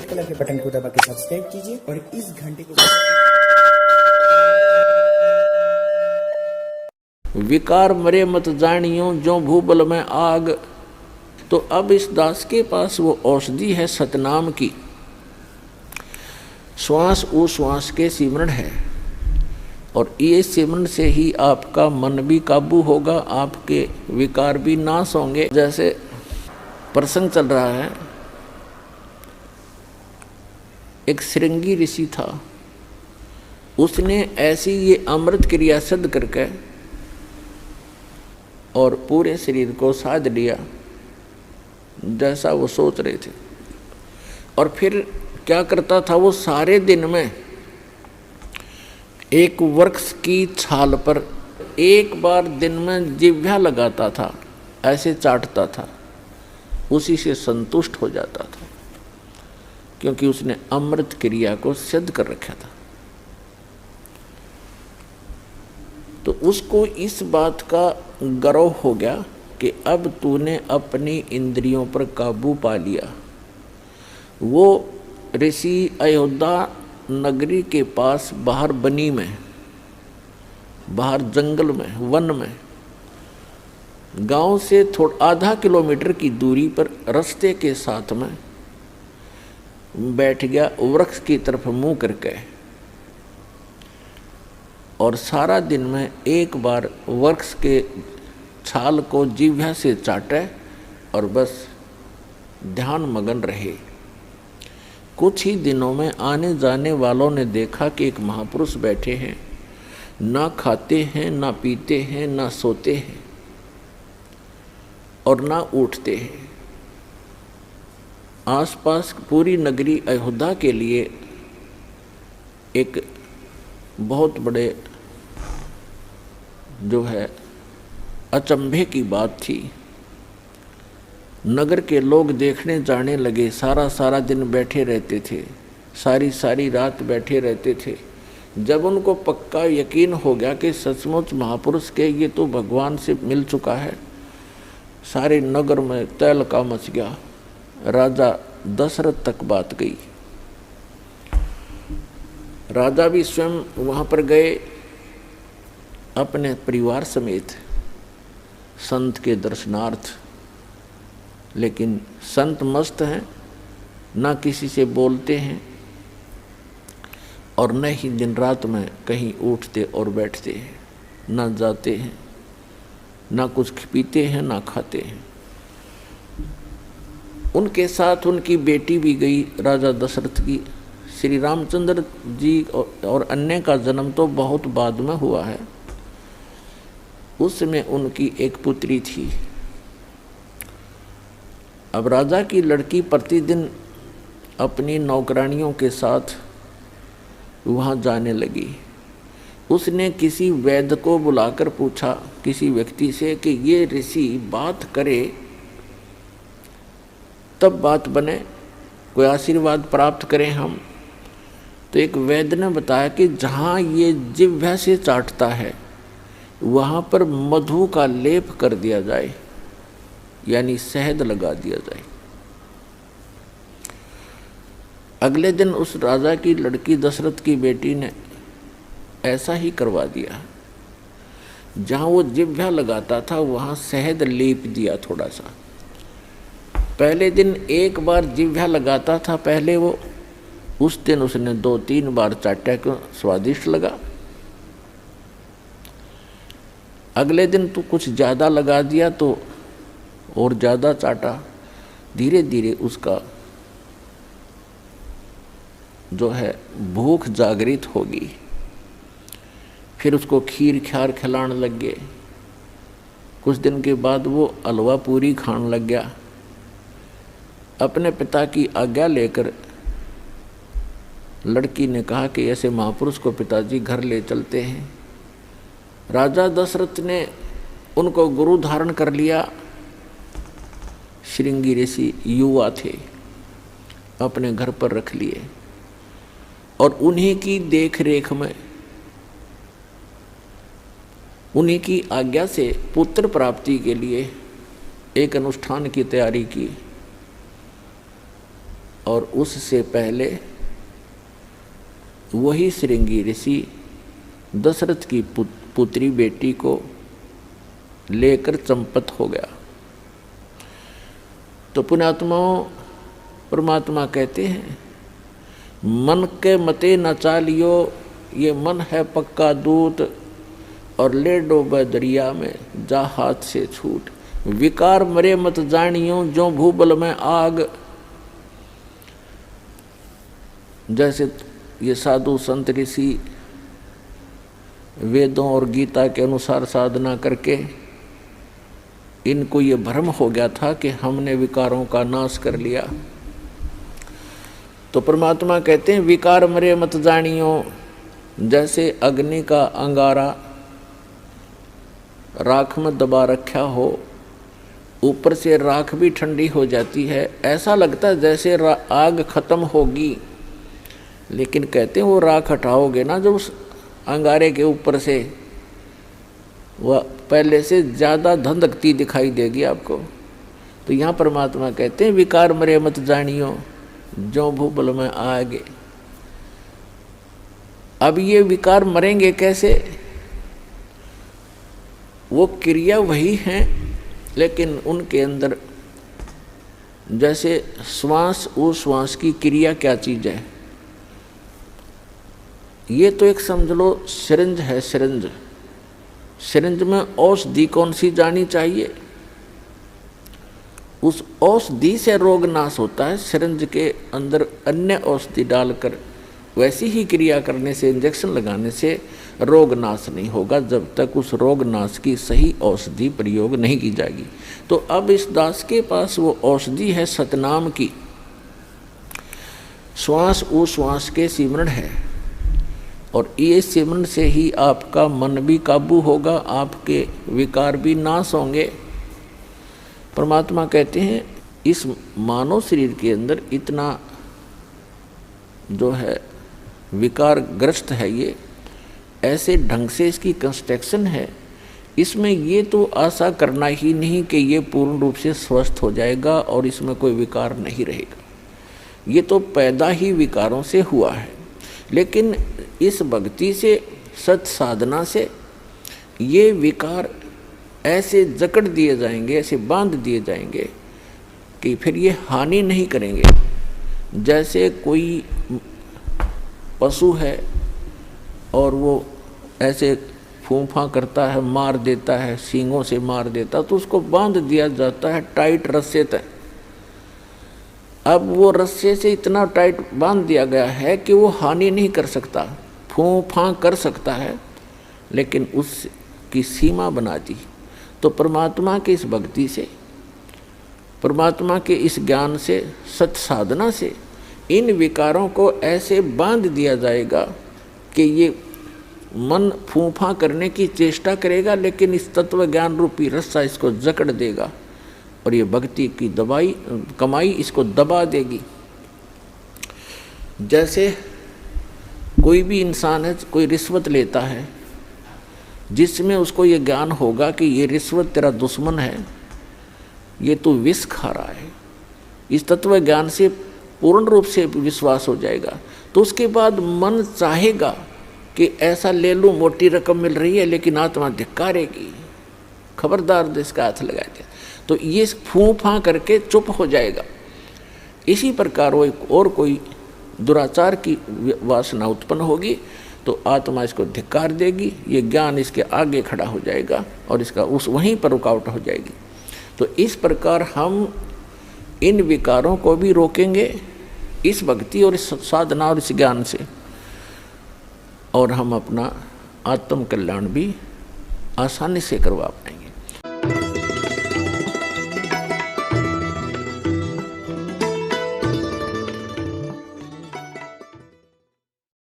Red colour के button को दबा के सब्सक्राइब कीजिए और इस घंटे को विकार मरे मत जानियो जो भूबल में आग। तो अब इस दास के पास वो औषधि है सतनाम की। श्वास उश्वास के सिमरण है और ये सिमरण से ही आपका मन भी काबू होगा, आपके विकार भी नाश होंगे। जैसे प्रसंग चल रहा है, एक श्रृंगी ऋषि था, उसने ऐसी ये अमृत क्रिया सिद्ध करके और पूरे शरीर को साध लिया जैसा वो सोच रहे थे। और फिर क्या करता था, वो सारे दिन में एक वृक्ष की छाल पर एक बार दिन में जिह्वा लगाता था, ऐसे चाटता था, उसी से संतुष्ट हो जाता था, क्योंकि उसने अमृत क्रिया को सिद्ध कर रखा था। तो उसको इस बात का गर्व हो गया कि अब तूने अपनी इंद्रियों पर काबू पा लिया। वो ऋषि अयोध्या नगरी के पास बाहर बनी में, बाहर जंगल में, वन में, गांव से आधा किलोमीटर की दूरी पर रास्ते के साथ में बैठ गया, वृक्ष की तरफ मुंह करके, और सारा दिन में एक बार वृक्ष के छाल को जिह्वा से चाटे और बस ध्यान मगन रहे। कुछ ही दिनों में आने जाने वालों ने देखा कि एक महापुरुष बैठे हैं, ना खाते हैं, ना पीते हैं, ना सोते हैं और ना उठते हैं। आसपास पूरी नगरी अयोध्या के लिए एक बहुत बड़े जो है अचंभे की बात थी। नगर के लोग देखने जाने लगे, सारा दिन बैठे रहते थे, सारी रात बैठे रहते थे। जब उनको पक्का यकीन हो गया कि सचमुच महापुरुष के ये तो भगवान से मिल चुका है, सारे नगर में तहलका मच गया। राजा दशरथ तक बात गई। राजा भी स्वयं वहाँ पर गए अपने परिवार समेत संत के दर्शनार्थ, लेकिन संत मस्त हैं, ना किसी से बोलते हैं और न ही दिन रात में कहीं उठते और बैठते हैं, ना जाते हैं, ना कुछ पीते हैं, ना खाते हैं। उनके साथ उनकी बेटी भी गई, राजा दशरथ की। श्री रामचंद्र जी और अन्य का जन्म तो बहुत बाद में हुआ है। उसमें उनकी एक पुत्री थी। अब राजा की लड़की प्रतिदिन अपनी नौकरानियों के साथ वहाँ जाने लगी। उसने किसी वैद्य को बुलाकर पूछा किसी व्यक्ति से कि ये ऋषि बात करे तब बात बने, कोई आशीर्वाद प्राप्त करें हम। तो एक वैद्य ने बताया कि जहाँ ये जिह्वा से चाटता है वहाँ पर मधु का लेप कर दिया जाए, यानी शहद लगा दिया जाए। अगले दिन उस राजा की लड़की दशरथ की बेटी ने ऐसा ही करवा दिया। जहाँ वो जिह्वा लगाता था वहाँ शहद लेप दिया थोड़ा सा। पहले दिन एक बार जिह्वा लगाता था, पहले वो उस दिन उसने 2-3 बार चाटा क्यों स्वादिष्ट लगा। अगले दिन तो कुछ ज़्यादा लगा दिया तो और ज़्यादा चाटा। धीरे धीरे उसका जो है भूख जागृत होगी। फिर उसको खीर ख्यार खिलाने लग गए। कुछ दिन के बाद वो हलवा पूरी खाने लग गया। अपने पिता की आज्ञा लेकर लड़की ने कहा कि ऐसे महापुरुष को पिताजी घर ले चलते हैं। राजा दशरथ ने उनको गुरु धारण कर लिया। श्रृंगी ऋषि युवा थे, अपने घर पर रख लिए और उन्हीं की देख रेख में, उन्हीं की आज्ञा से पुत्र प्राप्ति के लिए एक अनुष्ठान की तैयारी की और उससे पहले वही श्रृंगी ऋषि दशरथ की पुत्री बेटी को लेकर चंपत हो गया। तो पुण्यात्माओं, परमात्मा कहते हैं मन के मते न चालियो, ये मन है पक्का दूत, और ले डोबे दरिया में जा हाथ से छूट। विकार मरे मत जानियो, जो भूबल में आग। जैसे ये साधु संत ऋषि वेदों और गीता के अनुसार साधना करके इनको ये भ्रम हो गया था कि हमने विकारों का नाश कर लिया। तो परमात्मा कहते हैं विकार मरे मत जानियो, जैसे अग्नि का अंगारा राख में दबा रखा हो, ऊपर से राख भी ठंडी हो जाती है, ऐसा लगता है जैसे आग खत्म होगी, लेकिन कहते हैं वो राख हटाओगे ना जो उस अंगारे के ऊपर से, वह पहले से ज़्यादा धधकती दिखाई देगी आपको। तो यहाँ परमात्मा कहते हैं विकार मरे मत जानियो, जो भूबल में आगे। अब ये विकार मरेंगे कैसे? वो क्रिया वही हैं, लेकिन उनके अंदर जैसे श्वास उश्वास की क्रिया क्या चीज़ है, ये तो एक समझ लो सिरिंज है। सिरिंज में औषधि कौन सी जानी चाहिए, उस औषधि से रोग नाश होता है। सिरिंज के अंदर अन्य औषधि डालकर वैसी ही क्रिया करने से, इंजेक्शन लगाने से रोग नाश नहीं होगा जब तक उस रोग नाश की सही औषधि प्रयोग नहीं की जाएगी। तो अब इस दास के पास वो औषधि है सतनाम की, श्वास उश्वास के सिमरण है, और ये सिमरण से ही आपका मन भी काबू होगा, आपके विकार भी नाश होंगे। परमात्मा कहते हैं इस मानव शरीर के अंदर इतना जो है विकार ग्रस्त है, ये ऐसे ढंग से इसकी कंस्ट्रक्शन है, इसमें ये तो आशा करना ही नहीं कि ये पूर्ण रूप से स्वस्थ हो जाएगा और इसमें कोई विकार नहीं रहेगा। ये तो पैदा ही विकारों से हुआ है। लेकिन इस भक्ति से, सत साधना से ये विकार ऐसे जकड़ दिए जाएंगे, ऐसे बांध दिए जाएंगे कि फिर ये हानि नहीं करेंगे। जैसे कोई पशु है और वो ऐसे फूंफा करता है, मार देता है, सींगों से मार देता, तो उसको बांध दिया जाता है टाइट रस्से तक। अब वो रस्से से इतना टाइट बांध दिया गया है कि वो हानि नहीं कर सकता, फूंफा कर सकता है, लेकिन उसकी सीमा बना दी। तो परमात्मा के इस भक्ति से, परमात्मा के इस ज्ञान से, सत साधना से इन विकारों को ऐसे बांध दिया जाएगा कि ये मन फूंफा करने की चेष्टा करेगा, लेकिन इस तत्व ज्ञान रूपी रस्सा इसको जकड़ देगा और ये भक्ति की कमाई इसको दबा देगी। जैसे कोई भी इंसान है, कोई रिश्वत लेता है, जिसमें उसको ये ज्ञान होगा कि ये रिश्वत तेरा दुश्मन है, ये तू विष खा रहा है, इस तत्व ज्ञान से पूर्ण रूप से विश्वास हो जाएगा, तो उसके बाद मन चाहेगा कि ऐसा ले लूँ, मोटी रकम मिल रही है, लेकिन आत्मा धिक्कारेगी, खबरदार इसका हाथ लगा दिया, तो ये फूंफा करके चुप हो जाएगा। इसी प्रकार वो और कोई दुराचार की वासना उत्पन्न होगी तो आत्मा इसको धिक्कार देगी, ये ज्ञान इसके आगे खड़ा हो जाएगा और इसका उस वहीं पर रुकावट हो जाएगी। तो इस प्रकार हम इन विकारों को भी रोकेंगे इस भक्ति और इस साधना और इस ज्ञान से, और हम अपना आत्म कल्याण भी आसानी से करवा पाएंगे।